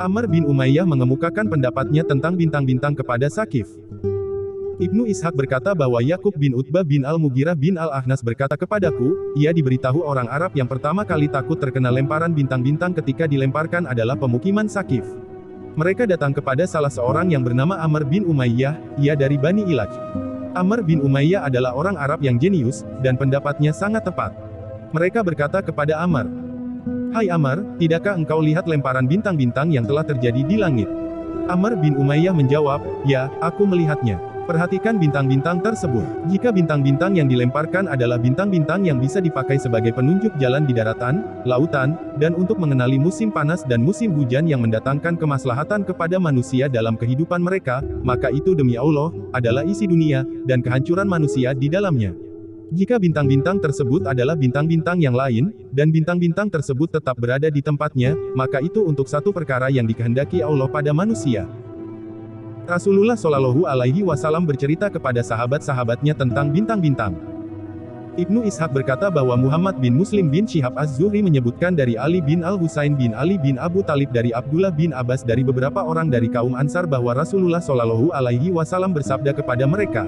Amr bin Umayyah mengemukakan pendapatnya tentang bintang-bintang kepada Sakif. Ibnu Ishaq berkata bahwa Yakub bin Utbah bin Al-Mughirah bin Al-Ahnas berkata kepadaku, ia diberitahu orang Arab yang pertama kali takut terkena lemparan bintang-bintang ketika dilemparkan adalah pemukiman Sakif. Mereka datang kepada salah seorang yang bernama Amr bin Umayyah, ia dari Bani Ilaj. Amr bin Umayyah adalah orang Arab yang jenius, dan pendapatnya sangat tepat. Mereka berkata kepada Amr, "Hai Amr, tidakkah engkau lihat lemparan bintang-bintang yang telah terjadi di langit?" Amr bin Umayyah menjawab, "Ya, aku melihatnya." Perhatikan bintang-bintang tersebut. Jika bintang-bintang yang dilemparkan adalah bintang-bintang yang bisa dipakai sebagai penunjuk jalan di daratan, lautan, dan untuk mengenali musim panas dan musim hujan yang mendatangkan kemaslahatan kepada manusia dalam kehidupan mereka, maka itu demi Allah, adalah isi dunia, dan kehancuran manusia di dalamnya. Jika bintang-bintang tersebut adalah bintang-bintang yang lain, dan bintang-bintang tersebut tetap berada di tempatnya, maka itu untuk satu perkara yang dikehendaki Allah pada manusia. Rasulullah Shallallahu Alaihi Wasallam bercerita kepada sahabat-sahabatnya tentang bintang-bintang. Ibnu Ishaq berkata bahwa Muhammad bin Muslim bin Syihab Az-Zuhri menyebutkan dari Ali bin Al-Husain bin Ali bin Abu Talib dari Abdullah bin Abbas dari beberapa orang dari kaum Ansar bahwa Rasulullah Shallallahu Alaihi Wasallam bersabda kepada mereka,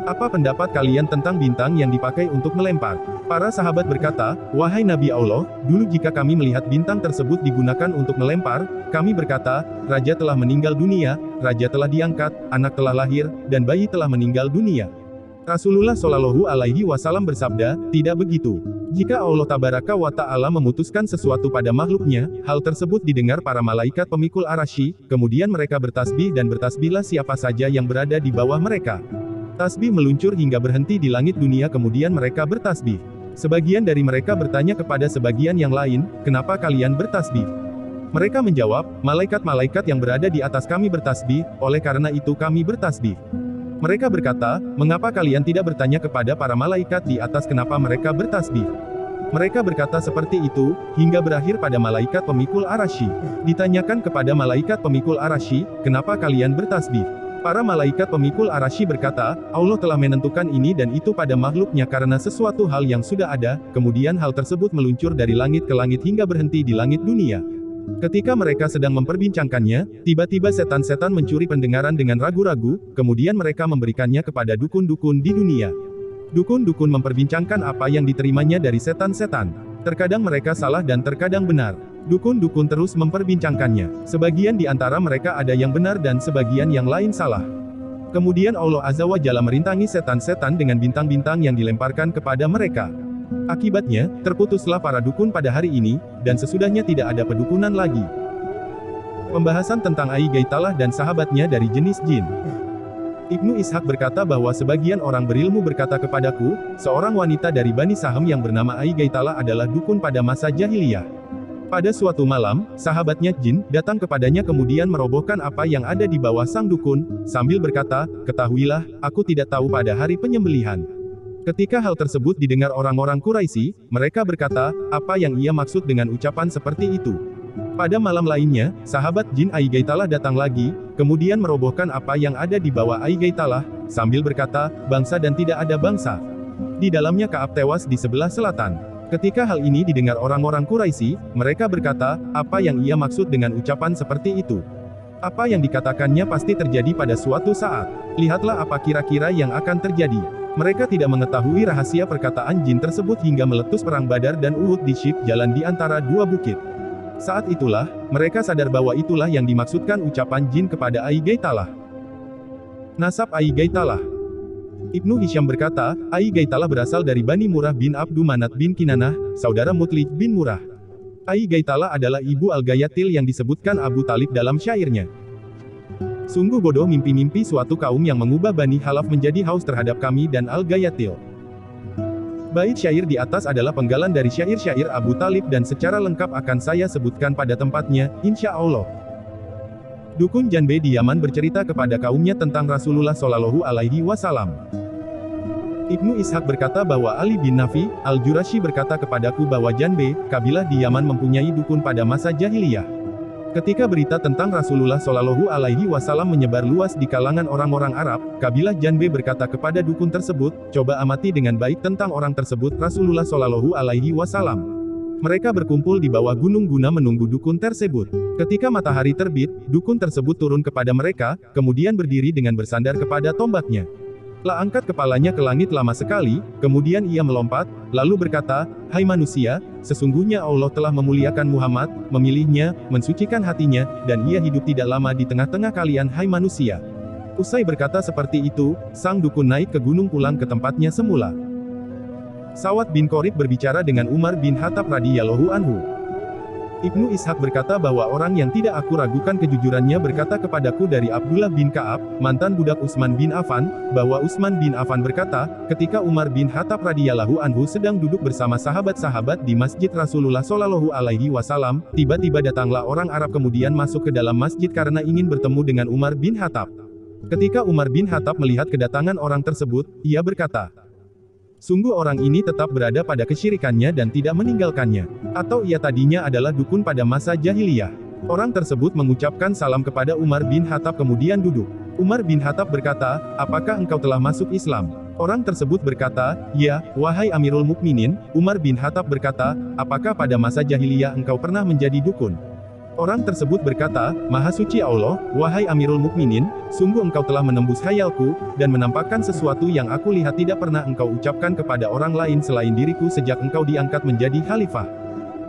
"Apa pendapat kalian tentang bintang yang dipakai untuk melempar?" Para sahabat berkata, "Wahai Nabi Allah, dulu jika kami melihat bintang tersebut digunakan untuk melempar, kami berkata, raja telah meninggal dunia, raja telah diangkat, anak telah lahir, dan bayi telah meninggal dunia." Rasulullah Shallallahu Alaihi Wasallam bersabda, "Tidak begitu. Jika Allah Tabaraka wa Ta'ala memutuskan sesuatu pada makhluknya, hal tersebut didengar para malaikat pemikul arasy, kemudian mereka bertasbih dan bertasbihlah siapa saja yang berada di bawah mereka. Tasbih meluncur hingga berhenti di langit dunia kemudian mereka bertasbih. Sebagian dari mereka bertanya kepada sebagian yang lain, kenapa kalian bertasbih? Mereka menjawab, malaikat-malaikat yang berada di atas kami bertasbih, oleh karena itu kami bertasbih. Mereka berkata, mengapa kalian tidak bertanya kepada para malaikat di atas kenapa mereka bertasbih? Mereka berkata seperti itu, hingga berakhir pada malaikat pemikul arasy. Ditanyakan kepada malaikat pemikul arasy, kenapa kalian bertasbih? Para malaikat pemikul arasy berkata, Allah telah menentukan ini dan itu pada makhluknya karena sesuatu hal yang sudah ada, kemudian hal tersebut meluncur dari langit ke langit hingga berhenti di langit dunia. Ketika mereka sedang memperbincangkannya, tiba-tiba setan-setan mencuri pendengaran dengan ragu-ragu, kemudian mereka memberikannya kepada dukun-dukun di dunia. Dukun-dukun memperbincangkan apa yang diterimanya dari setan-setan. Terkadang mereka salah dan terkadang benar. Dukun-dukun terus memperbincangkannya. Sebagian di antara mereka ada yang benar dan sebagian yang lain salah. Kemudian Allah Azza wa Jalla merintangi setan-setan dengan bintang-bintang yang dilemparkan kepada mereka. Akibatnya, terputuslah para dukun pada hari ini, dan sesudahnya tidak ada pedukunan lagi. Pembahasan tentang Ai Gaitalah dan sahabatnya dari jenis jin. Ibnu Ishaq berkata bahwa sebagian orang berilmu berkata kepadaku, seorang wanita dari Bani Sahm yang bernama Ai Gaitalah adalah dukun pada masa jahiliyah. Pada suatu malam, sahabatnya jin datang kepadanya kemudian merobohkan apa yang ada di bawah sang dukun, sambil berkata, ketahuilah, aku tidak tahu pada hari penyembelihan. Ketika hal tersebut didengar orang-orang Quraisy, mereka berkata, apa yang ia maksud dengan ucapan seperti itu? Pada malam lainnya, sahabat jin Ai Gaitalah datang lagi, kemudian merobohkan apa yang ada di bawah Ai Gaitalah, sambil berkata, bangsa dan tidak ada bangsa. Di dalamnya Ka'ab tewas di sebelah selatan. Ketika hal ini didengar orang-orang Quraisy, mereka berkata, apa yang ia maksud dengan ucapan seperti itu? Apa yang dikatakannya pasti terjadi pada suatu saat. Lihatlah apa kira-kira yang akan terjadi. Mereka tidak mengetahui rahasia perkataan jin tersebut hingga meletus perang Badar dan Uhud di Syif jalan di antara dua bukit. Saat itulah, mereka sadar bahwa itulah yang dimaksudkan ucapan jin kepada Ai Gaitalah. Nasab Ai Gaitalah. Ibnu Hisham berkata, Ai Gaitalah berasal dari Bani Murrah bin Abdu Manat bin Kinanah, saudara Mutlij bin Murrah. Ai Gaitalah adalah ibu Al-Gayatil yang disebutkan Abu Talib dalam syairnya. Sungguh bodoh mimpi-mimpi suatu kaum yang mengubah Bani Khalaf menjadi haus terhadap kami dan Al-Gayatil. Bait syair di atas adalah penggalan dari syair-syair Abu Talib dan secara lengkap akan saya sebutkan pada tempatnya, insya Allah. Dukun Janbe di Yaman bercerita kepada kaumnya tentang Rasulullah Shallallahu Alaihi Wasallam. Ibnu Ishaq berkata bahwa Ali bin Nafi, Al-Jurashi berkata kepadaku bahwa Janbe, kabilah di Yaman mempunyai dukun pada masa jahiliyah. Ketika berita tentang Rasulullah Shallallahu Alaihi Wasallam menyebar luas di kalangan orang-orang Arab, kabilah Janbe berkata kepada dukun tersebut, coba amati dengan baik tentang orang tersebut Rasulullah Shallallahu Alaihi Wasallam. Mereka berkumpul di bawah gunung guna menunggu dukun tersebut. Ketika matahari terbit, dukun tersebut turun kepada mereka, kemudian berdiri dengan bersandar kepada tombaknya. La angkat kepalanya ke langit lama sekali, kemudian ia melompat, lalu berkata, "Hai manusia, sesungguhnya Allah telah memuliakan Muhammad, memilihnya, mensucikan hatinya, dan ia hidup tidak lama di tengah-tengah kalian hai manusia." Usai berkata seperti itu, sang dukun naik ke gunung pulang ke tempatnya semula. Sawad bin Qorib berbicara dengan Umar bin Khattab radhiyallahu anhu. Ibnu Ishaq berkata bahwa orang yang tidak aku ragukan kejujurannya berkata kepadaku dari Abdullah bin Ka'ab, mantan budak Utsman bin Affan, bahwa Utsman bin Affan berkata, ketika Umar bin Khattab radhiyallahu anhu sedang duduk bersama sahabat-sahabat di masjid Rasulullah shallallahu alaihi wasallam, tiba-tiba datanglah orang Arab kemudian masuk ke dalam masjid karena ingin bertemu dengan Umar bin Khattab. Ketika Umar bin Khattab melihat kedatangan orang tersebut, ia berkata, "Sungguh orang ini tetap berada pada kesyirikannya dan tidak meninggalkannya. Atau ia tadinya adalah dukun pada masa jahiliyah." Orang tersebut mengucapkan salam kepada Umar bin Khattab kemudian duduk. Umar bin Khattab berkata, "Apakah engkau telah masuk Islam?" Orang tersebut berkata, "Ya, wahai Amirul Mukminin." Umar bin Khattab berkata, "Apakah pada masa jahiliyah engkau pernah menjadi dukun?" Orang tersebut berkata, "Maha suci Allah, wahai Amirul Mukminin, sungguh engkau telah menembus khayalku, dan menampakkan sesuatu yang aku lihat tidak pernah engkau ucapkan kepada orang lain selain diriku sejak engkau diangkat menjadi khalifah."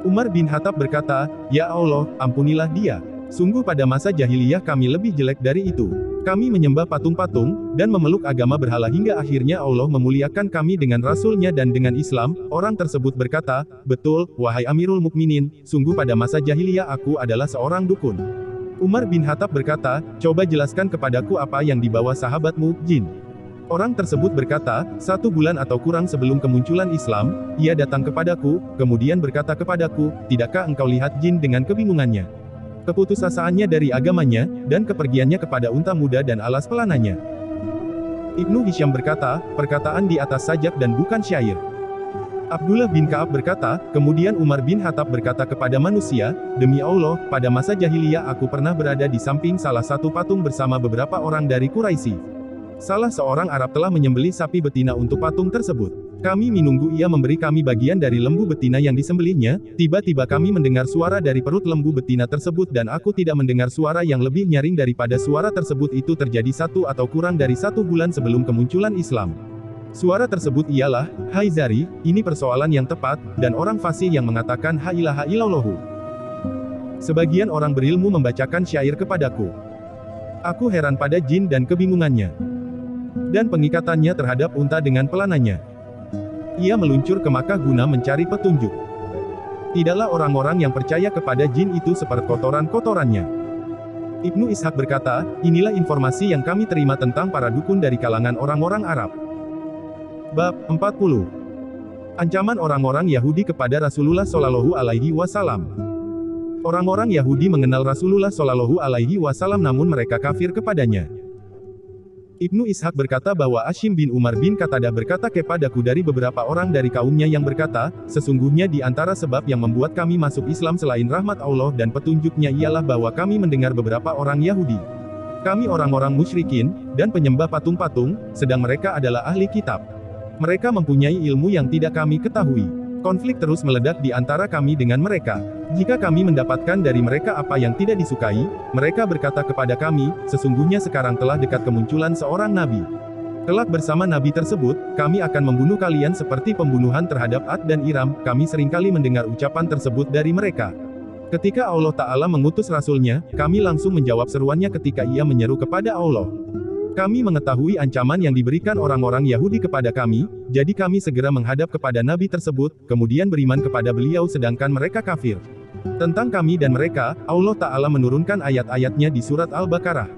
Umar bin Khattab berkata, "Ya Allah, ampunilah dia. Sungguh pada masa jahiliyah kami lebih jelek dari itu. Kami menyembah patung-patung, dan memeluk agama berhala hingga akhirnya Allah memuliakan kami dengan Rasul-Nya dan dengan Islam." Orang tersebut berkata, "Betul, wahai Amirul Mukminin, sungguh pada masa jahiliyah aku adalah seorang dukun." Umar bin Khattab berkata, "Coba jelaskan kepadaku apa yang dibawa sahabatmu, jin." Orang tersebut berkata, 1 bulan atau kurang sebelum kemunculan Islam, ia datang kepadaku, kemudian berkata kepadaku, "Tidakkah engkau lihat jin dengan kebingungannya? Keputusasaannya dari agamanya, dan kepergiannya kepada unta muda dan alas pelananya." Ibnu Hisham berkata, perkataan di atas sajak dan bukan syair. Abdullah bin Ka'ab berkata, kemudian Umar bin Khattab berkata kepada manusia, "Demi Allah, pada masa jahiliyah aku pernah berada di samping salah satu patung bersama beberapa orang dari Quraisy. Salah seorang Arab telah menyembelih sapi betina untuk patung tersebut. Kami menunggu ia memberi kami bagian dari lembu betina yang disembelihnya, tiba-tiba kami mendengar suara dari perut lembu betina tersebut dan aku tidak mendengar suara yang lebih nyaring daripada suara tersebut. Itu terjadi 1 atau kurang dari 1 bulan sebelum kemunculan Islam. Suara tersebut ialah, 'Hai Zari, ini persoalan yang tepat,' dan orang fasih yang mengatakan 'Ha ilaha illallahu.' Sebagian orang berilmu membacakan syair kepadaku. Aku heran pada jin dan kebingungannya. Dan pengikatannya terhadap unta dengan pelananya. Ia meluncur ke Makkah guna mencari petunjuk. Tidaklah orang-orang yang percaya kepada jin itu seperti kotoran-kotorannya." Ibnu Ishaq berkata, inilah informasi yang kami terima tentang para dukun dari kalangan orang-orang Arab. Bab 40. Ancaman orang-orang Yahudi kepada Rasulullah Shallallahu Alaihi Wasallam. Orang-orang Yahudi mengenal Rasulullah Shallallahu Alaihi Wasallam namun mereka kafir kepadanya. Ibnu Ishaq berkata bahwa Ashim bin Umar bin Qatadah berkata kepadaku dari beberapa orang dari kaumnya yang berkata, sesungguhnya di antara sebab yang membuat kami masuk Islam selain rahmat Allah dan petunjuknya ialah bahwa kami mendengar beberapa orang Yahudi. Kami orang-orang musyrikin, dan penyembah patung-patung, sedang mereka adalah ahli kitab. Mereka mempunyai ilmu yang tidak kami ketahui. Konflik terus meledak di antara kami dengan mereka. Jika kami mendapatkan dari mereka apa yang tidak disukai, mereka berkata kepada kami, sesungguhnya sekarang telah dekat kemunculan seorang nabi. Kelak bersama nabi tersebut, kami akan membunuh kalian seperti pembunuhan terhadap Ad dan Iram. Kami seringkali mendengar ucapan tersebut dari mereka. Ketika Allah Ta'ala mengutus Rasul-Nya, kami langsung menjawab seruannya ketika ia menyeru kepada Allah. Kami mengetahui ancaman yang diberikan orang-orang Yahudi kepada kami, jadi kami segera menghadap kepada nabi tersebut, kemudian beriman kepada beliau sedangkan mereka kafir. Tentang kami dan mereka, Allah Ta'ala menurunkan ayat-ayatnya di surat Al-Baqarah.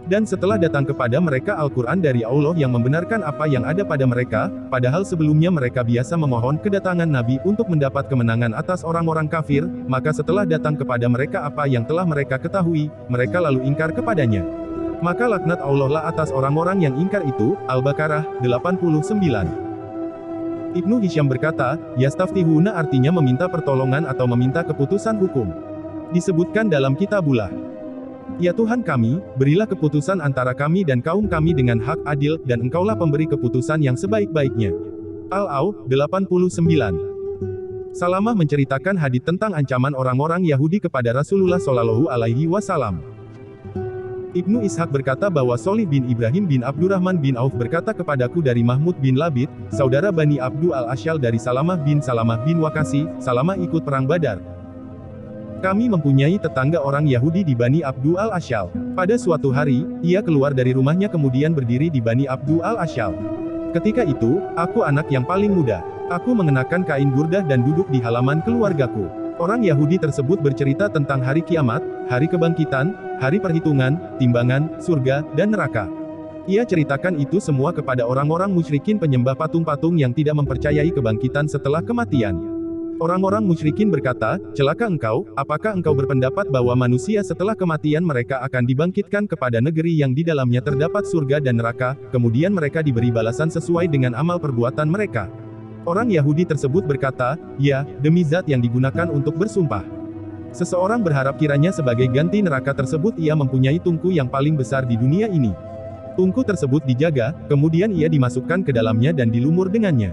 Dan setelah datang kepada mereka Al-Quran dari Allah yang membenarkan apa yang ada pada mereka, padahal sebelumnya mereka biasa memohon kedatangan nabi untuk mendapat kemenangan atas orang-orang kafir, maka setelah datang kepada mereka apa yang telah mereka ketahui, mereka lalu ingkar kepadanya. Maka laknat Allah lah atas orang-orang yang ingkar itu. Al-Baqarah 89. Ibnu Hisham berkata, yastaftihuna artinya meminta pertolongan atau meminta keputusan hukum. Disebutkan dalam kitabullah. Ya Tuhan kami, berilah keputusan antara kami dan kaum kami dengan hak adil, dan Engkaulah pemberi keputusan yang sebaik-baiknya. Al-Aw 89. Salamah menceritakan hadits tentang ancaman orang-orang Yahudi kepada Rasulullah Shallallahu Alaihi Wasallam. Ibnu Ishaq berkata bahwa Sholih bin Ibrahim bin Abdurrahman bin Auf berkata kepadaku dari Mahmud bin Labid, saudara Bani Abdu al-Ashal dari Salamah bin Wakasi, Salamah ikut perang Badar. Kami mempunyai tetangga orang Yahudi di Bani Abdu al-Ashal. Pada suatu hari, ia keluar dari rumahnya kemudian berdiri di Bani Abdu al-Ashal. Ketika itu, aku anak yang paling muda. Aku mengenakan kain burdah dan duduk di halaman keluargaku. Orang Yahudi tersebut bercerita tentang hari kiamat, hari kebangkitan, hari perhitungan, timbangan, surga, dan neraka. Ia ceritakan itu semua kepada orang-orang musyrikin penyembah patung-patung yang tidak mempercayai kebangkitan setelah kematian. Orang-orang musyrikin berkata, celaka engkau, apakah engkau berpendapat bahwa manusia setelah kematian mereka akan dibangkitkan kepada negeri yang di dalamnya terdapat surga dan neraka, kemudian mereka diberi balasan sesuai dengan amal perbuatan mereka? Orang Yahudi tersebut berkata, ya, demi zat yang digunakan untuk bersumpah. Seseorang berharap kiranya sebagai ganti neraka tersebut ia mempunyai tungku yang paling besar di dunia ini. Tungku tersebut dijaga, kemudian ia dimasukkan ke dalamnya dan dilumur dengannya.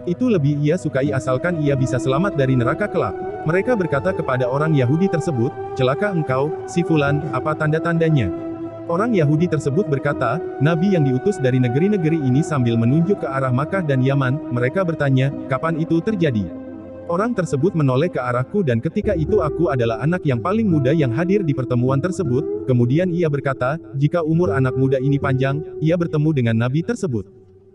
Itu lebih ia sukai asalkan ia bisa selamat dari neraka kelak. Mereka berkata kepada orang Yahudi tersebut, celaka engkau, si Fulan, apa tanda-tandanya? Orang Yahudi tersebut berkata, Nabi yang diutus dari negeri-negeri ini sambil menunjuk ke arah Makkah dan Yaman. Mereka bertanya, kapan itu terjadi? Orang tersebut menoleh ke arahku dan ketika itu aku adalah anak yang paling muda yang hadir di pertemuan tersebut. Kemudian ia berkata, jika umur anak muda ini panjang, ia bertemu dengan Nabi tersebut.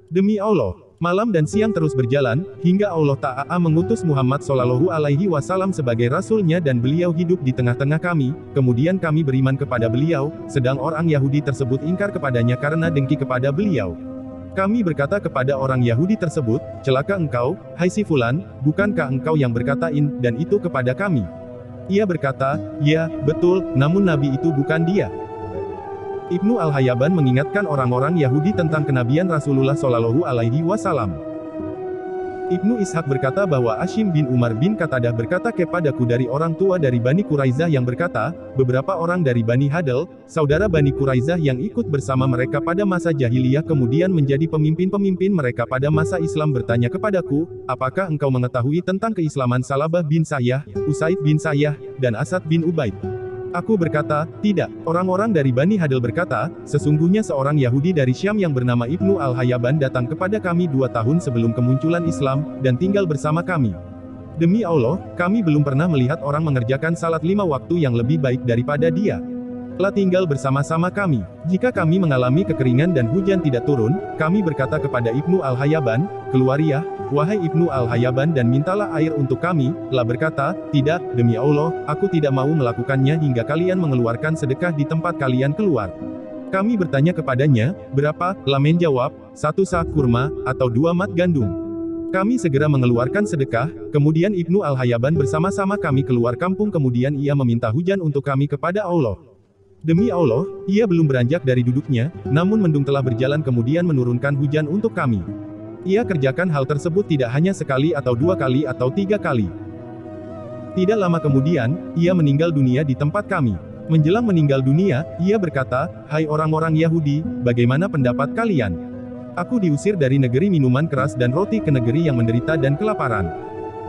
Demi Allah, malam dan siang terus berjalan, hingga Allah Ta'ala mengutus Muhammad Shallallahu Alaihi Wasallam sebagai Rasulnya dan beliau hidup di tengah-tengah kami, kemudian kami beriman kepada beliau, sedang orang Yahudi tersebut ingkar kepadanya karena dengki kepada beliau. Kami berkata kepada orang Yahudi tersebut, celaka engkau, hai si Fulan, bukankah engkau yang berkatain, dan itu kepada kami? Ia berkata, ya, betul, namun Nabi itu bukan dia. Ibnu Al-Hayyaban mengingatkan orang-orang Yahudi tentang kenabian Rasulullah Shallallahu Alaihi Wasallam. Ibnu Ishaq berkata bahwa Ashim bin Umar bin Qatadah berkata kepadaku dari orang tua dari Bani Quraizah yang berkata, beberapa orang dari Bani Hadl, saudara Bani Quraizah yang ikut bersama mereka pada masa jahiliyah kemudian menjadi pemimpin-pemimpin mereka pada masa Islam bertanya kepadaku, apakah engkau mengetahui tentang keislaman Salabah bin Sayyah, Usaid bin Sayyah, dan Asad bin Ubaid? Aku berkata, tidak. Orang-orang dari Bani Hadl berkata, sesungguhnya seorang Yahudi dari Syam yang bernama Ibnu Al-Hayyaban datang kepada kami 2 tahun sebelum kemunculan Islam, dan tinggal bersama kami. Demi Allah, kami belum pernah melihat orang mengerjakan salat 5 waktu yang lebih baik daripada dia. Telah tinggal bersama-sama kami. Jika kami mengalami kekeringan dan hujan tidak turun, kami berkata kepada Ibnu Al-Hayyaban, keluariah, wahai Ibnu Al-Hayyaban dan mintalah air untuk kami. Lah berkata, tidak, demi Allah, aku tidak mau melakukannya hingga kalian mengeluarkan sedekah di tempat kalian keluar. Kami bertanya kepadanya, berapa? Lah menjawab, 1 sak kurma, atau 2 mat gandum. Kami segera mengeluarkan sedekah, kemudian Ibnu Al-Hayyaban bersama-sama kami keluar kampung kemudian ia meminta hujan untuk kami kepada Allah. Demi Allah, ia belum beranjak dari duduknya, namun mendung telah berjalan kemudian menurunkan hujan untuk kami. Ia kerjakan hal tersebut tidak hanya sekali atau 2 kali atau 3 kali. Tidak lama kemudian, ia meninggal dunia di tempat kami. Menjelang meninggal dunia, ia berkata, hai orang-orang Yahudi, bagaimana pendapat kalian? Aku diusir dari negeri minuman keras dan roti ke negeri yang menderita dan kelaparan.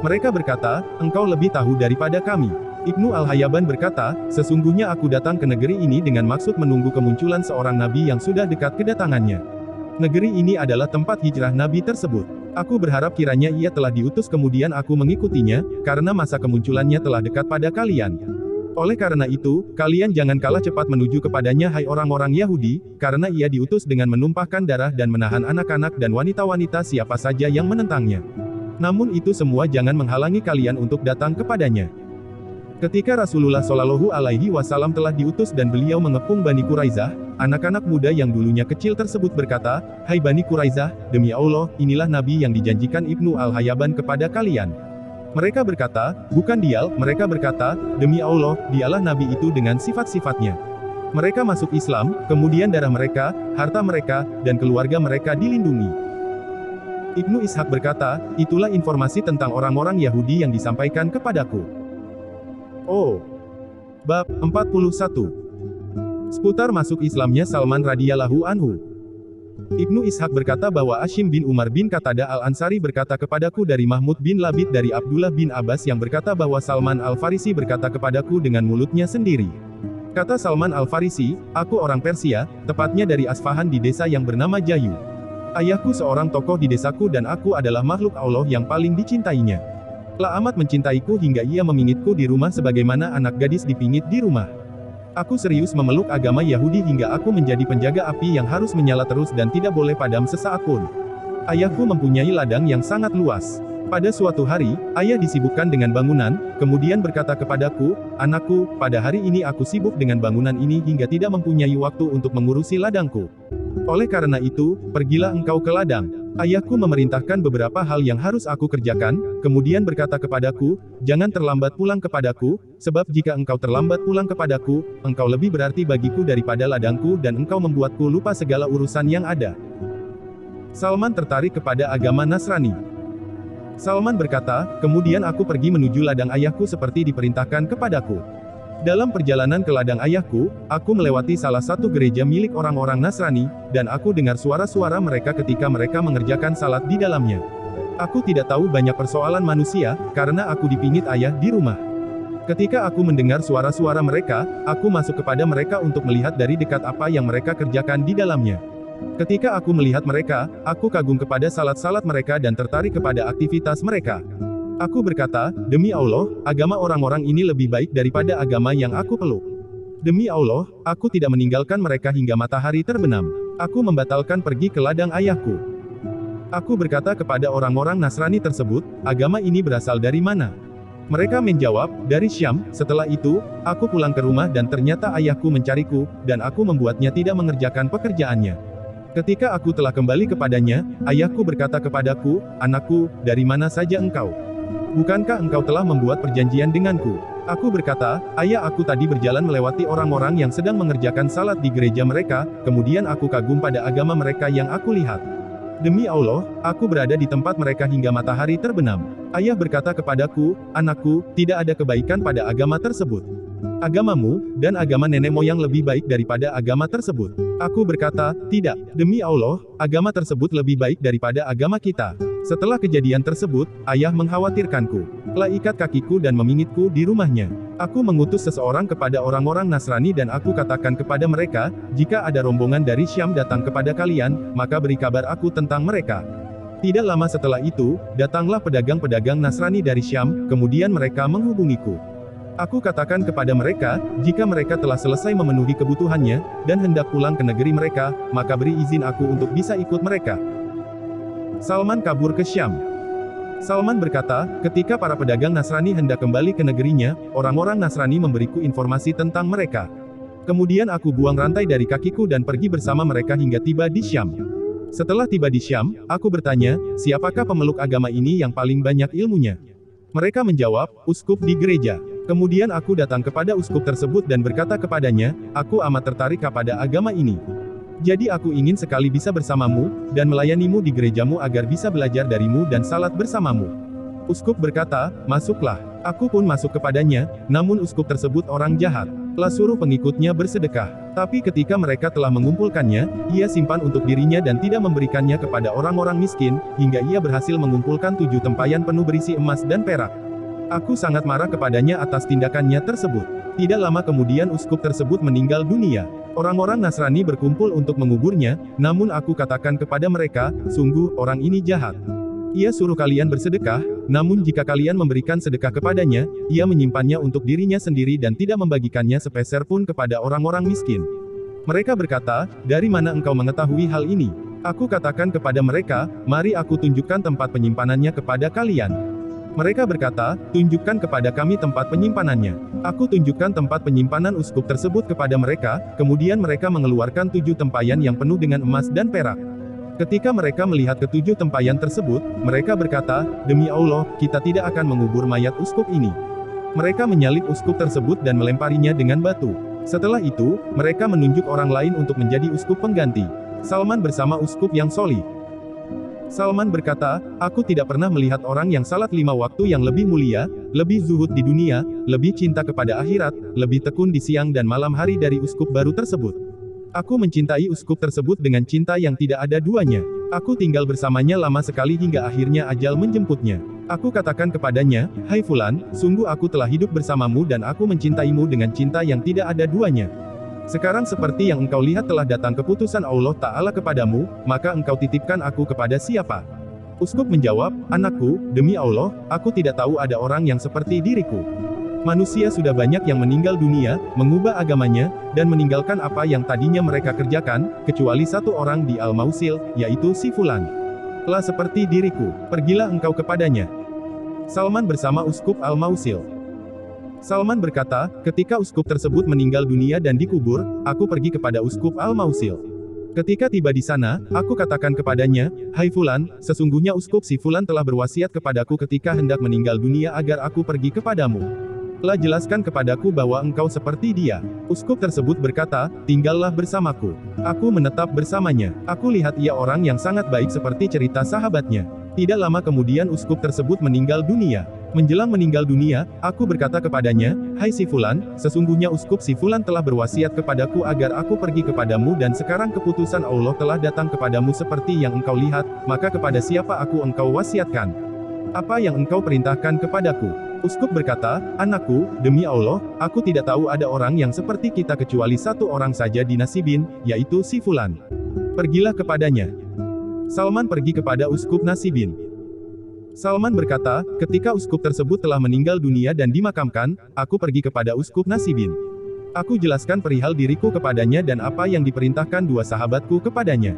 Mereka berkata, engkau lebih tahu daripada kami. Ibnu Al-Hayyaban berkata, sesungguhnya aku datang ke negeri ini dengan maksud menunggu kemunculan seorang nabi yang sudah dekat kedatangannya. Negeri ini adalah tempat hijrah nabi tersebut. Aku berharap kiranya ia telah diutus kemudian aku mengikutinya, karena masa kemunculannya telah dekat pada kalian. Oleh karena itu, kalian jangan kalah cepat menuju kepadanya hai orang-orang Yahudi, karena ia diutus dengan menumpahkan darah dan menahan anak-anak dan wanita-wanita siapa saja yang menentangnya. Namun itu semua jangan menghalangi kalian untuk datang kepadanya. Ketika Rasulullah Shallallahu Alaihi Wasallam telah diutus dan beliau mengepung Bani Quraizah, anak-anak muda yang dulunya kecil tersebut berkata, hai Bani Quraizah, demi Allah, inilah Nabi yang dijanjikan Ibnu Al-Hayyaban kepada kalian. Mereka berkata, bukan dia. Mereka berkata, demi Allah, dialah Nabi itu dengan sifat-sifatnya. Mereka masuk Islam, kemudian darah mereka, harta mereka, dan keluarga mereka dilindungi. Ibnu Ishaq berkata, itulah informasi tentang orang-orang Yahudi yang disampaikan kepadaku. Oh. Bab 41. Seputar masuk Islamnya Salman radhiyallahu anhu. Ibnu Ishaq berkata bahwa Hashim bin Umar bin Qatadah al-Ansari berkata kepadaku dari Mahmud bin Labid dari Abdullah bin Abbas yang berkata bahwa Salman al-Farisi berkata kepadaku dengan mulutnya sendiri. Kata Salman al-Farisi, aku orang Persia, tepatnya dari Asfahan di desa yang bernama Jayu. Ayahku seorang tokoh di desaku dan aku adalah makhluk Allah yang paling dicintainya. Telah amat mencintaiku hingga ia memingitku di rumah sebagaimana anak gadis dipingit di rumah. Aku serius memeluk agama Yahudi hingga aku menjadi penjaga api yang harus menyala terus dan tidak boleh padam sesaat pun. Ayahku mempunyai ladang yang sangat luas. Pada suatu hari, ayah disibukkan dengan bangunan, kemudian berkata kepadaku, anakku, pada hari ini aku sibuk dengan bangunan ini hingga tidak mempunyai waktu untuk mengurusi ladangku. Oleh karena itu, pergilah engkau ke ladang. Ayahku memerintahkan beberapa hal yang harus aku kerjakan, kemudian berkata kepadaku, jangan terlambat pulang kepadaku, sebab jika engkau terlambat pulang kepadaku, engkau lebih berarti bagiku daripada ladangku dan engkau membuatku lupa segala urusan yang ada. Salman tertarik kepada agama Nasrani. Salman berkata, kemudian aku pergi menuju ladang ayahku seperti diperintahkan kepadaku. Dalam perjalanan ke ladang ayahku, aku melewati salah satu gereja milik orang-orang Nasrani, dan aku dengar suara-suara mereka ketika mereka mengerjakan salat di dalamnya. Aku tidak tahu banyak persoalan manusia, karena aku dipingit ayah di rumah. Ketika aku mendengar suara-suara mereka, aku masuk kepada mereka untuk melihat dari dekat apa yang mereka kerjakan di dalamnya. Ketika aku melihat mereka, aku kagum kepada salat-salat mereka dan tertarik kepada aktivitas mereka. Aku berkata, demi Allah, agama orang-orang ini lebih baik daripada agama yang aku peluk. Demi Allah, aku tidak meninggalkan mereka hingga matahari terbenam. Aku membatalkan pergi ke ladang ayahku. Aku berkata kepada orang-orang Nasrani tersebut, agama ini berasal dari mana? Mereka menjawab, dari Syam. Setelah itu, aku pulang ke rumah dan ternyata ayahku mencariku, dan aku membuatnya tidak mengerjakan pekerjaannya. Ketika aku telah kembali kepadanya, ayahku berkata kepadaku, anakku, dari mana saja engkau? Bukankah engkau telah membuat perjanjian denganku? Aku berkata, ayah aku tadi berjalan melewati orang-orang yang sedang mengerjakan salat di gereja mereka, kemudian aku kagum pada agama mereka yang aku lihat. Demi Allah, aku berada di tempat mereka hingga matahari terbenam. Ayah berkata kepadaku, anakku, tidak ada kebaikan pada agama tersebut. Agamamu, dan agama nenek moyang lebih baik daripada agama tersebut. Aku berkata, tidak, demi Allah, agama tersebut lebih baik daripada agama kita. Setelah kejadian tersebut, ayah mengkhawatirkanku. Telah ikat kakiku dan memingitku di rumahnya. Aku mengutus seseorang kepada orang-orang Nasrani dan aku katakan kepada mereka, jika ada rombongan dari Syam datang kepada kalian, maka beri kabar aku tentang mereka. Tidak lama setelah itu, datanglah pedagang-pedagang Nasrani dari Syam, kemudian mereka menghubungiku. Aku katakan kepada mereka, jika mereka telah selesai memenuhi kebutuhannya, dan hendak pulang ke negeri mereka, maka beri izin aku untuk bisa ikut mereka. Salman kabur ke Syam. Salman berkata, ketika para pedagang Nasrani hendak kembali ke negerinya, orang-orang Nasrani memberiku informasi tentang mereka. Kemudian aku buang rantai dari kakiku dan pergi bersama mereka hingga tiba di Syam. Setelah tiba di Syam, aku bertanya, siapakah pemeluk agama ini yang paling banyak ilmunya? Mereka menjawab, uskup di gereja. Kemudian aku datang kepada uskup tersebut dan berkata kepadanya, aku amat tertarik kepada agama ini. Jadi aku ingin sekali bisa bersamamu, dan melayanimu di gerejamu agar bisa belajar darimu dan salat bersamamu. Uskup berkata, masuklah. Aku pun masuk kepadanya, namun uskup tersebut orang jahat. Telah suruh pengikutnya bersedekah. Tapi ketika mereka telah mengumpulkannya, ia simpan untuk dirinya dan tidak memberikannya kepada orang-orang miskin, hingga ia berhasil mengumpulkan 7 tempayan penuh berisi emas dan perak. Aku sangat marah kepadanya atas tindakannya tersebut. Tidak lama kemudian uskup tersebut meninggal dunia. Orang-orang Nasrani berkumpul untuk menguburnya, namun aku katakan kepada mereka, sungguh, orang ini jahat. Ia suruh kalian bersedekah, namun jika kalian memberikan sedekah kepadanya, ia menyimpannya untuk dirinya sendiri dan tidak membagikannya sepeser pun kepada orang-orang miskin. Mereka berkata, dari mana engkau mengetahui hal ini? Aku katakan kepada mereka, mari aku tunjukkan tempat penyimpanannya kepada kalian. Mereka berkata, tunjukkan kepada kami tempat penyimpanannya. Aku tunjukkan tempat penyimpanan uskup tersebut kepada mereka, kemudian mereka mengeluarkan 7 tempayan yang penuh dengan emas dan perak. Ketika mereka melihat ke-7 tempayan tersebut, mereka berkata, demi Allah, kita tidak akan mengubur mayat uskup ini. Mereka menyalip uskup tersebut dan melemparinya dengan batu. Setelah itu, mereka menunjuk orang lain untuk menjadi uskup pengganti. Salman bersama uskup yang solih. Salman berkata, aku tidak pernah melihat orang yang salat 5 waktu yang lebih mulia, lebih zuhud di dunia, lebih cinta kepada akhirat, lebih tekun di siang dan malam hari dari uskup baru tersebut. Aku mencintai uskup tersebut dengan cinta yang tidak ada duanya. Aku tinggal bersamanya lama sekali hingga akhirnya ajal menjemputnya. Aku katakan kepadanya, "Hai Fulan, sungguh aku telah hidup bersamamu dan aku mencintaimu dengan cinta yang tidak ada duanya. Sekarang seperti yang engkau lihat telah datang keputusan Allah Ta'ala kepadamu, maka engkau titipkan aku kepada siapa?" Uskup menjawab, "Anakku, demi Allah, aku tidak tahu ada orang yang seperti diriku. Manusia sudah banyak yang meninggal dunia, mengubah agamanya, dan meninggalkan apa yang tadinya mereka kerjakan, kecuali satu orang di Al-Mausil, yaitu si Fulan. Lah seperti diriku, pergilah engkau kepadanya." Salman bersama uskup Al-Mausil. Salman berkata, "Ketika uskup tersebut meninggal dunia dan dikubur, aku pergi kepada uskup Al-Mausil. Ketika tiba di sana, aku katakan kepadanya, 'Hai Fulan, sesungguhnya uskup si Fulan telah berwasiat kepadaku ketika hendak meninggal dunia agar aku pergi kepadamu. Lah jelaskan kepadaku bahwa engkau seperti dia.' Uskup tersebut berkata, 'Tinggallah bersamaku.' Aku menetap bersamanya. Aku lihat ia orang yang sangat baik seperti cerita sahabatnya. Tidak lama kemudian uskup tersebut meninggal dunia. Menjelang meninggal dunia, aku berkata kepadanya, 'Hai si Fulan, sesungguhnya uskup si Fulan telah berwasiat kepadaku agar aku pergi kepadamu dan sekarang keputusan Allah telah datang kepadamu seperti yang engkau lihat, maka kepada siapa aku engkau wasiatkan? Apa yang engkau perintahkan kepadaku?' Uskup berkata, 'Anakku, demi Allah, aku tidak tahu ada orang yang seperti kita kecuali satu orang saja di Nasibin, yaitu si Fulan. Pergilah kepadanya.' Salman pergi kepada uskup Nasibin. Salman berkata, ketika uskup tersebut telah meninggal dunia dan dimakamkan, aku pergi kepada uskup Nasibin. Aku jelaskan perihal diriku kepadanya dan apa yang diperintahkan dua sahabatku kepadanya.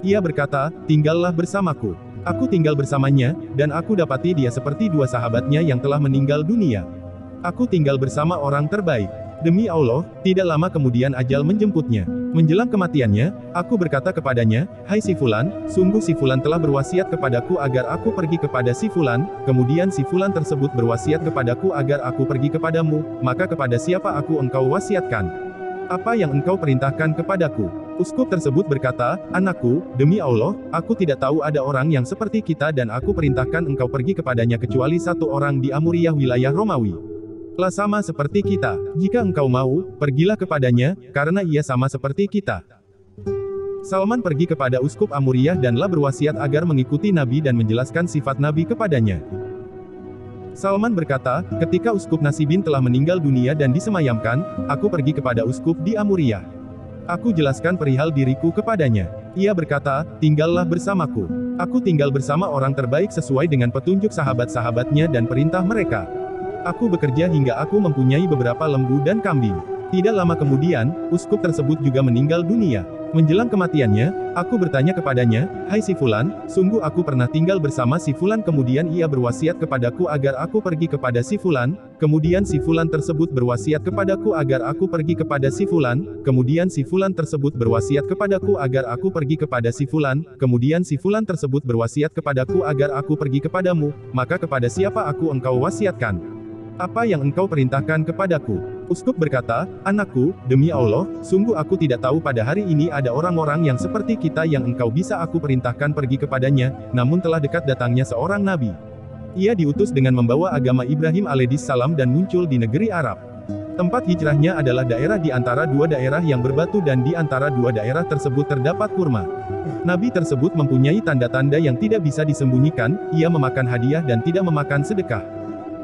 Ia berkata, 'Tinggallah bersamaku.' Aku tinggal bersamanya, dan aku dapati dia seperti dua sahabatnya yang telah meninggal dunia. Aku tinggal bersama orang terbaik. Demi Allah, tidak lama kemudian ajal menjemputnya. Menjelang kematiannya, aku berkata kepadanya, 'Hai si Fulan, sungguh si Fulan telah berwasiat kepadaku agar aku pergi kepada si Fulan, kemudian si Fulan tersebut berwasiat kepadaku agar aku pergi kepadamu, maka kepada siapa aku engkau wasiatkan? Apa yang engkau perintahkan kepadaku?' Uskup tersebut berkata, 'Anakku, demi Allah, aku tidak tahu ada orang yang seperti kita dan aku perintahkan engkau pergi kepadanya kecuali satu orang di Amuriyah wilayah Romawi. Lah sama seperti kita. Jika engkau mau, pergilah kepadanya, karena ia sama seperti kita.' Salman pergi kepada uskup Amuriyah dan lah berwasiat agar mengikuti Nabi dan menjelaskan sifat Nabi kepadanya. Salman berkata, ketika uskup Nasibin telah meninggal dunia dan disemayamkan, aku pergi kepada uskup di Amuriyah. Aku jelaskan perihal diriku kepadanya. Ia berkata, 'Tinggallah bersamaku.' Aku tinggal bersama orang terbaik sesuai dengan petunjuk sahabat-sahabatnya dan perintah mereka. Aku bekerja hingga aku mempunyai beberapa lembu dan kambing. Tidak lama kemudian, uskup tersebut juga meninggal dunia. Menjelang kematiannya, aku bertanya kepadanya, 'Hai si Fulan, sungguh aku pernah tinggal bersama si Fulan kemudian ia berwasiat kepadaku agar aku pergi kepada si Fulan, kemudian si Fulan tersebut berwasiat kepadaku agar aku pergi kepada si Fulan, kemudian si Fulan tersebut berwasiat kepadaku agar aku pergi kepada si Fulan, kemudian si Fulan tersebut berwasiat kepadaku agar aku pergi kepadamu, maka kepada siapa aku engkau wasiatkan? Apa yang engkau perintahkan kepadaku?' Uskup berkata, 'Anakku, demi Allah, sungguh aku tidak tahu pada hari ini ada orang-orang yang seperti kita yang engkau bisa aku perintahkan pergi kepadanya, namun telah dekat datangnya seorang nabi. Ia diutus dengan membawa agama Ibrahim alaihissalam dan muncul di negeri Arab. Tempat hijrahnya adalah daerah di antara dua daerah yang berbatu dan di antara dua daerah tersebut terdapat kurma. Nabi tersebut mempunyai tanda-tanda yang tidak bisa disembunyikan, ia memakan hadiah dan tidak memakan sedekah.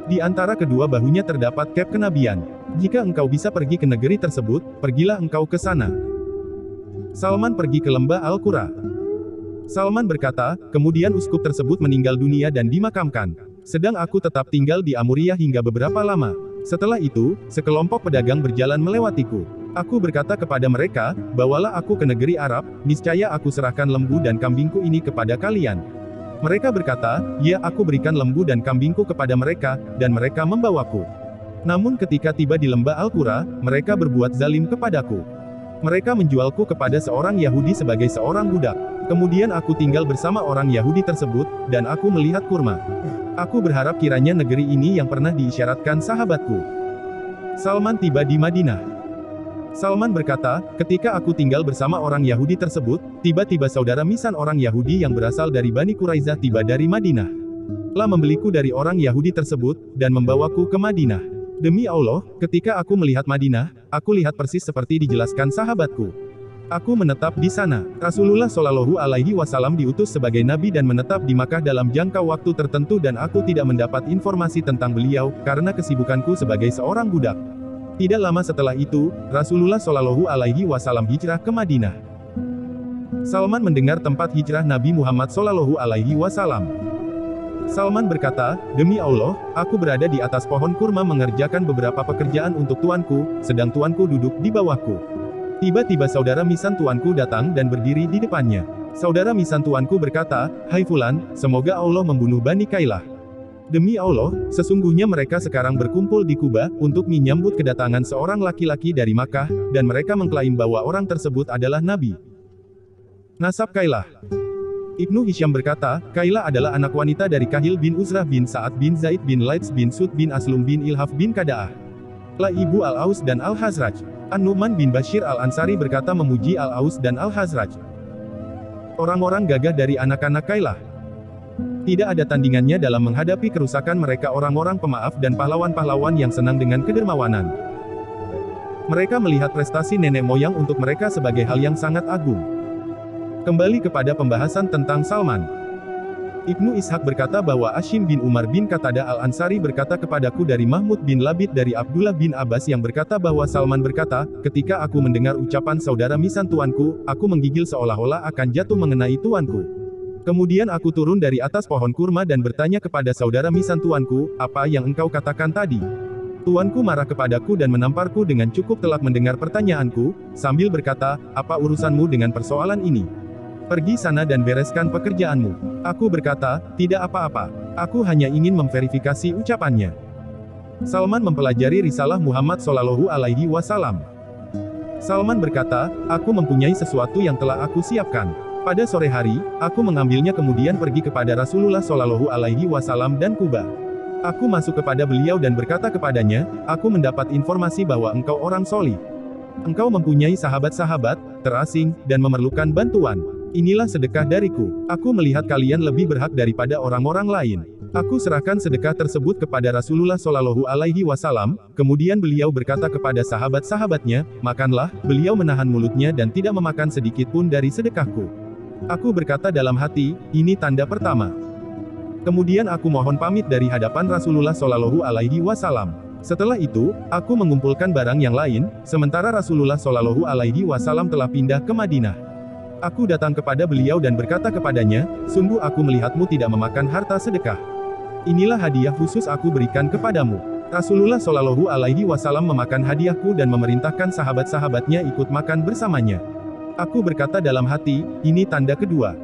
Di antara kedua bahunya terdapat kep kenabian. Jika engkau bisa pergi ke negeri tersebut, pergilah engkau ke sana.' Salman pergi ke lembah Al-Qura. Salman berkata, kemudian uskup tersebut meninggal dunia dan dimakamkan. Sedang aku tetap tinggal di Amuriyah hingga beberapa lama. Setelah itu, sekelompok pedagang berjalan melewatiku. Aku berkata kepada mereka, 'Bawalah aku ke negeri Arab, niscaya aku serahkan lembu dan kambingku ini kepada kalian.' Mereka berkata, 'Ya, aku berikan lembu dan kambingku kepada mereka, dan mereka membawaku. Namun ketika tiba di lembah Al-Qura, mereka berbuat zalim kepadaku. Mereka menjualku kepada seorang Yahudi sebagai seorang budak. Kemudian aku tinggal bersama orang Yahudi tersebut, dan aku melihat kurma. Aku berharap kiranya negeri ini yang pernah diisyaratkan sahabatku.' Salman tiba di Madinah. Salman berkata, ketika aku tinggal bersama orang Yahudi tersebut, tiba-tiba saudara misan orang Yahudi yang berasal dari Bani Quraizah tiba dari Madinah. Telah membeliku dari orang Yahudi tersebut, dan membawaku ke Madinah. Demi Allah, ketika aku melihat Madinah, aku lihat persis seperti dijelaskan sahabatku. Aku menetap di sana. Rasulullah Shallallahu Alaihi Wasallam diutus sebagai nabi dan menetap di Makkah dalam jangka waktu tertentu dan aku tidak mendapat informasi tentang beliau, karena kesibukanku sebagai seorang budak. Tidak lama setelah itu, Rasulullah Shallallahu Alaihi Wasallam hijrah ke Madinah. Salman mendengar tempat hijrah Nabi Muhammad Shallallahu Alaihi Wasallam. Salman berkata, "Demi Allah, aku berada di atas pohon kurma mengerjakan beberapa pekerjaan untuk tuanku, sedang tuanku duduk di bawahku. Tiba-tiba saudara misan tuanku datang dan berdiri di depannya. Saudara misan tuanku berkata, 'Hai Fulan, semoga Allah membunuh Bani Kailah. Demi Allah, sesungguhnya mereka sekarang berkumpul di Kuba, untuk menyambut kedatangan seorang laki-laki dari Makkah, dan mereka mengklaim bahwa orang tersebut adalah Nabi.'" Nasab Kailah. Ibnu Hisham berkata, Kailah adalah anak wanita dari Kahil bin Uzrah bin Sa'ad bin Zaid bin Laits bin Sud bin Aslum bin Ilhaf bin Kada'ah. La ibu Al-Aus dan Al-Hazraj. An-Nu'man bin Bashir Al-Ansari berkata memuji Al-Aus dan Al-Hazraj. Orang-orang gagah dari anak-anak Kailah. Tidak ada tandingannya dalam menghadapi kerusakan mereka, orang-orang pemaaf dan pahlawan-pahlawan yang senang dengan kedermawanan. Mereka melihat prestasi nenek moyang untuk mereka sebagai hal yang sangat agung. Kembali kepada pembahasan tentang Salman. Ibnu Ishaq berkata bahwa Ashim bin Umar bin Qatadah Al-Ansari berkata kepadaku dari Mahmud bin Labid dari Abdullah bin Abbas yang berkata bahwa Salman berkata, ketika aku mendengar ucapan saudara misan tuanku, aku menggigil seolah-olah akan jatuh mengenai tuanku. Kemudian aku turun dari atas pohon kurma dan bertanya kepada saudara misan tuanku, apa yang engkau katakan tadi? Tuanku marah kepadaku dan menamparku dengan cukup telak mendengar pertanyaanku, sambil berkata, apa urusanmu dengan persoalan ini? Pergi sana dan bereskan pekerjaanmu. Aku berkata, tidak apa-apa. Aku hanya ingin memverifikasi ucapannya. Salman mempelajari risalah Muhammad Shallallahu Alaihi Wasallam. Salman berkata, aku mempunyai sesuatu yang telah aku siapkan. Pada sore hari, aku mengambilnya kemudian pergi kepada Rasulullah Shallallahu Alaihi Wasallam dan Kuba. Aku masuk kepada beliau dan berkata kepadanya, aku mendapat informasi bahwa engkau orang solih. Engkau mempunyai sahabat-sahabat, terasing, dan memerlukan bantuan. Inilah sedekah dariku. Aku melihat kalian lebih berhak daripada orang-orang lain. Aku serahkan sedekah tersebut kepada Rasulullah Shallallahu Alaihi Wasallam. Kemudian beliau berkata kepada sahabat-sahabatnya, makanlah. Beliau menahan mulutnya dan tidak memakan sedikit pun dari sedekahku. Aku berkata dalam hati, ini tanda pertama. Kemudian aku mohon pamit dari hadapan Rasulullah Shallallahu Alaihi Wasallam. Setelah itu, aku mengumpulkan barang yang lain, sementara Rasulullah Shallallahu Alaihi Wasallam telah pindah ke Madinah. Aku datang kepada beliau dan berkata kepadanya, sungguh aku melihatmu tidak memakan harta sedekah. Inilah hadiah khusus aku berikan kepadamu. Rasulullah Shallallahu Alaihi Wasallam memakan hadiahku dan memerintahkan sahabat-sahabatnya ikut makan bersamanya. Aku berkata dalam hati, ini tanda kedua.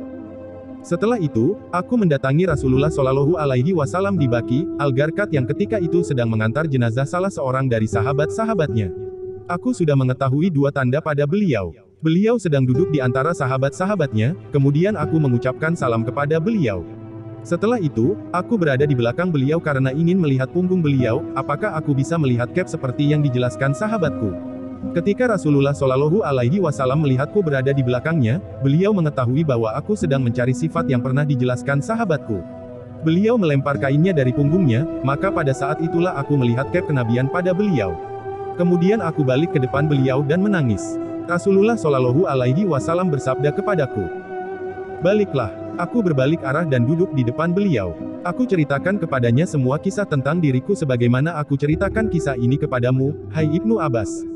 Setelah itu, aku mendatangi Rasulullah Shallallahu Alaihi Wasallam di Baqi Al-Gharqad yang ketika itu sedang mengantar jenazah salah seorang dari sahabat-sahabatnya. Aku sudah mengetahui dua tanda pada beliau. Beliau sedang duduk di antara sahabat-sahabatnya, kemudian aku mengucapkan salam kepada beliau. Setelah itu, aku berada di belakang beliau karena ingin melihat punggung beliau, apakah aku bisa melihat cap seperti yang dijelaskan sahabatku. Ketika Rasulullah Shallallahu Alaihi Wasallam melihatku berada di belakangnya, beliau mengetahui bahwa aku sedang mencari sifat yang pernah dijelaskan sahabatku. Beliau melempar kainnya dari punggungnya, maka pada saat itulah aku melihat cap kenabian pada beliau. Kemudian aku balik ke depan beliau dan menangis. Rasulullah Shallallahu Alaihi Wasallam bersabda kepadaku, baliklah. Aku berbalik arah dan duduk di depan beliau. Aku ceritakan kepadanya semua kisah tentang diriku sebagaimana aku ceritakan kisah ini kepadamu, hai Ibnu Abbas.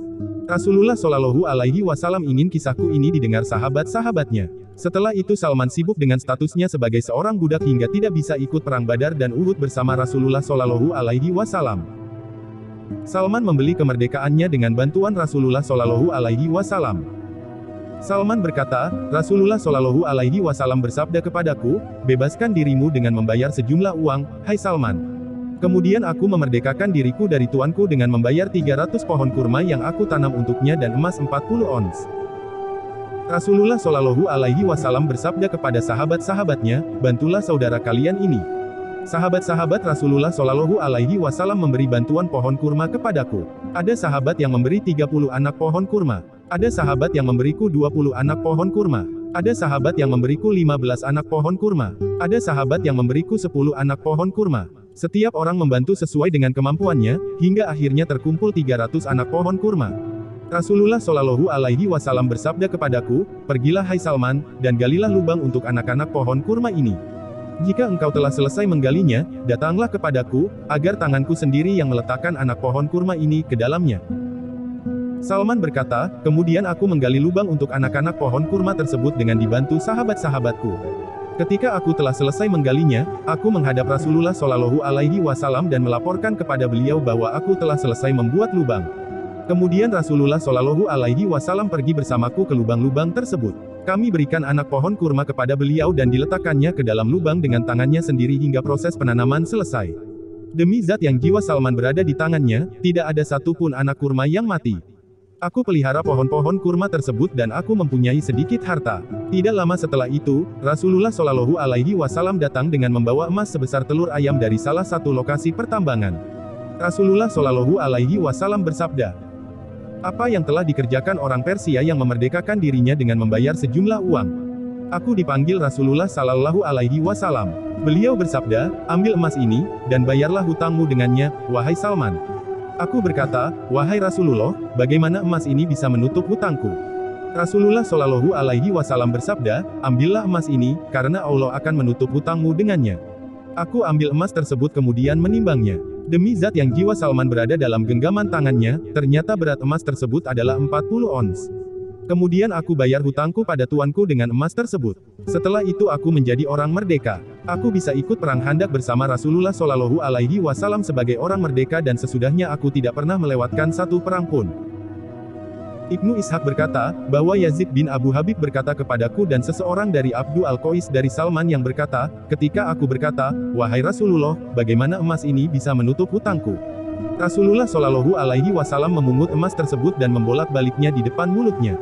Rasulullah Shallallahu Alaihi Wasallam ingin kisahku ini didengar sahabat-sahabatnya. Setelah itu Salman sibuk dengan statusnya sebagai seorang budak hingga tidak bisa ikut perang Badar dan Uhud bersama Rasulullah Shallallahu Alaihi Wasallam. Salman membeli kemerdekaannya dengan bantuan Rasulullah Shallallahu Alaihi Wasallam. Salman berkata, Rasulullah Shallallahu Alaihi Wasallam bersabda kepadaku, bebaskan dirimu dengan membayar sejumlah uang, hai Salman. Kemudian aku memerdekakan diriku dari tuanku dengan membayar 300 pohon kurma yang aku tanam untuknya dan emas 40 ons. Rasulullah Shallallahu Alaihi Wasallam bersabda kepada sahabat-sahabatnya, bantulah saudara kalian ini. Sahabat-sahabat Rasulullah Shallallahu Alaihi Wasallam memberi bantuan pohon kurma kepadaku. Ada sahabat yang memberi 30 anak pohon kurma. Ada sahabat yang memberiku 20 anak pohon kurma. Ada sahabat yang memberiku 15 anak pohon kurma. Ada sahabat yang memberiku 10 anak pohon kurma. Setiap orang membantu sesuai dengan kemampuannya, hingga akhirnya terkumpul 300 anak pohon kurma. Rasulullah Shallallahu Alaihi Wasallam bersabda kepadaku, pergilah hai Salman, dan galilah lubang untuk anak-anak pohon kurma ini. Jika engkau telah selesai menggalinya, datanglah kepadaku, agar tanganku sendiri yang meletakkan anak pohon kurma ini ke dalamnya. Salman berkata, kemudian aku menggali lubang untuk anak-anak pohon kurma tersebut dengan dibantu sahabat-sahabatku. Ketika aku telah selesai menggalinya, aku menghadap Rasulullah Shallallahu Alaihi Wasallam dan melaporkan kepada beliau bahwa aku telah selesai membuat lubang. Kemudian Rasulullah Shallallahu Alaihi Wasallam pergi bersamaku ke lubang-lubang tersebut. Kami berikan anak pohon kurma kepada beliau dan diletakkannya ke dalam lubang dengan tangannya sendiri hingga proses penanaman selesai. Demi zat yang jiwa Salman berada di tangannya, tidak ada satupun anak kurma yang mati. Aku pelihara pohon-pohon kurma tersebut dan aku mempunyai sedikit harta. Tidak lama setelah itu, Rasulullah Shallallahu Alaihi Wasallam datang dengan membawa emas sebesar telur ayam dari salah satu lokasi pertambangan. Rasulullah Shallallahu Alaihi Wasallam bersabda, apa yang telah dikerjakan orang Persia yang memerdekakan dirinya dengan membayar sejumlah uang? Aku dipanggil Rasulullah Shallallahu Alaihi Wasallam. Beliau bersabda, ambil emas ini, dan bayarlah hutangmu dengannya, wahai Salman. Aku berkata, wahai Rasulullah, bagaimana emas ini bisa menutup hutangku? Rasulullah Shallallahu Alaihi Wasallam bersabda, ambillah emas ini, karena Allah akan menutup hutangmu dengannya. Aku ambil emas tersebut kemudian menimbangnya. Demi zat yang jiwa Salman berada dalam genggaman tangannya, ternyata berat emas tersebut adalah 40 ons. Kemudian aku bayar hutangku pada tuanku dengan emas tersebut. Setelah itu aku menjadi orang merdeka. Aku bisa ikut perang Khandaq bersama Rasulullah Shallallahu Alaihi Wasallam sebagai orang merdeka dan sesudahnya aku tidak pernah melewatkan satu perang pun. Ibnu Ishaq berkata, bahwa Yazid bin Abu Habib berkata kepadaku dan seseorang dari Abdu Al-Qais dari Salman yang berkata, ketika aku berkata, wahai Rasulullah, bagaimana emas ini bisa menutup hutangku? Rasulullah Shallallahu Alaihi Wasallam memungut emas tersebut dan membolak-baliknya di depan mulutnya.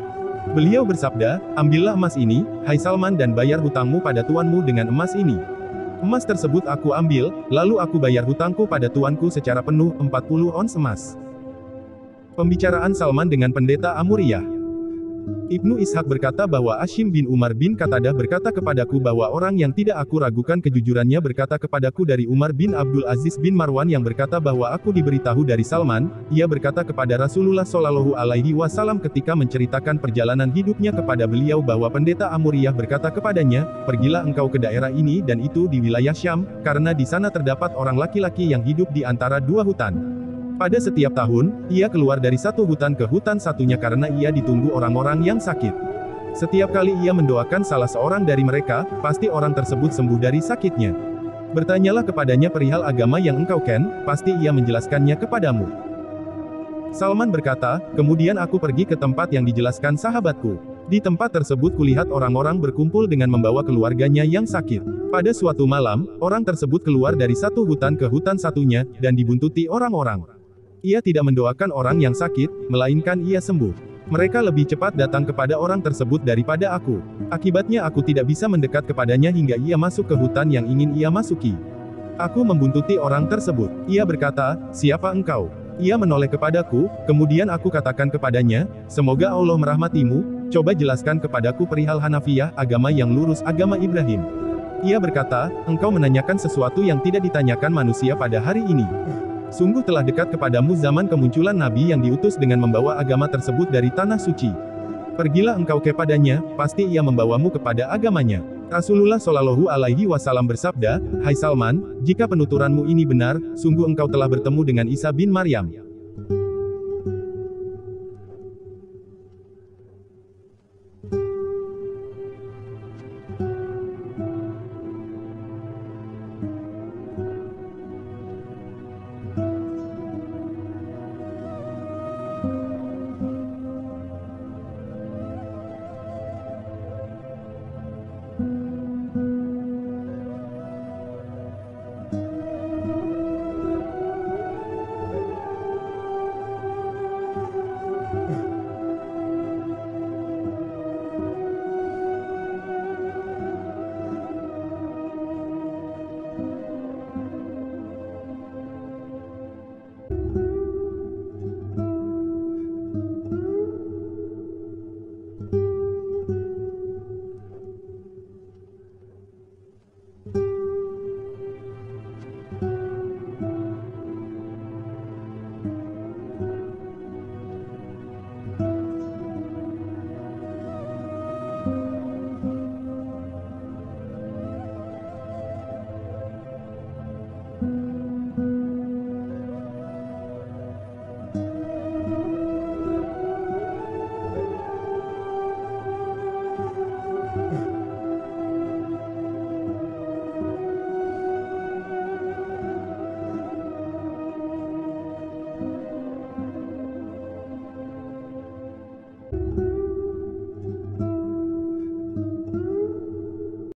Beliau bersabda, ambillah emas ini, hai Salman dan bayar hutangmu pada tuanmu dengan emas ini. Emas tersebut aku ambil, lalu aku bayar hutangku pada tuanku secara penuh, 40 ons emas. Pembicaraan Salman dengan pendeta Amuriyah. Ibnu Ishaq berkata bahwa Ashim bin Umar bin Qatadah berkata kepadaku bahwa orang yang tidak aku ragukan kejujurannya berkata kepadaku dari Umar bin Abdul Aziz bin Marwan yang berkata bahwa aku diberitahu dari Salman, ia berkata kepada Rasulullah Shallallahu Alaihi Wasallam ketika menceritakan perjalanan hidupnya kepada beliau bahwa pendeta Amuriyah berkata kepadanya, pergilah engkau ke daerah ini dan itu di wilayah Syam, karena di sana terdapat orang laki-laki yang hidup di antara dua hutan. Pada setiap tahun, ia keluar dari satu hutan ke hutan satunya karena ia ditunggu orang-orang yang sakit. Setiap kali ia mendoakan salah seorang dari mereka, pasti orang tersebut sembuh dari sakitnya. Bertanyalah kepadanya perihal agama yang engkau ken, pasti ia menjelaskannya kepadamu. Salman berkata, kemudian aku pergi ke tempat yang dijelaskan sahabatku. Di tempat tersebut kulihat orang-orang berkumpul dengan membawa keluarganya yang sakit. Pada suatu malam, orang tersebut keluar dari satu hutan ke hutan satunya, dan dibuntuti orang-orang. Ia tidak mendoakan orang yang sakit, melainkan ia sembuh. Mereka lebih cepat datang kepada orang tersebut daripada aku. Akibatnya aku tidak bisa mendekat kepadanya hingga ia masuk ke hutan yang ingin ia masuki. Aku membuntuti orang tersebut. Ia berkata, siapa engkau? Ia menoleh kepadaku, kemudian aku katakan kepadanya, semoga Allah merahmatimu, coba jelaskan kepadaku perihal Hanafiyah, agama yang lurus, agama Ibrahim. Ia berkata, engkau menanyakan sesuatu yang tidak ditanyakan manusia pada hari ini. Sungguh telah dekat kepadamu zaman kemunculan Nabi yang diutus dengan membawa agama tersebut dari tanah suci. Pergilah engkau kepadanya, pasti ia membawamu kepada agamanya. Rasulullah Shallallahu Alaihi Wasallam bersabda, hai Salman, jika penuturanmu ini benar, sungguh engkau telah bertemu dengan Isa bin Maryam.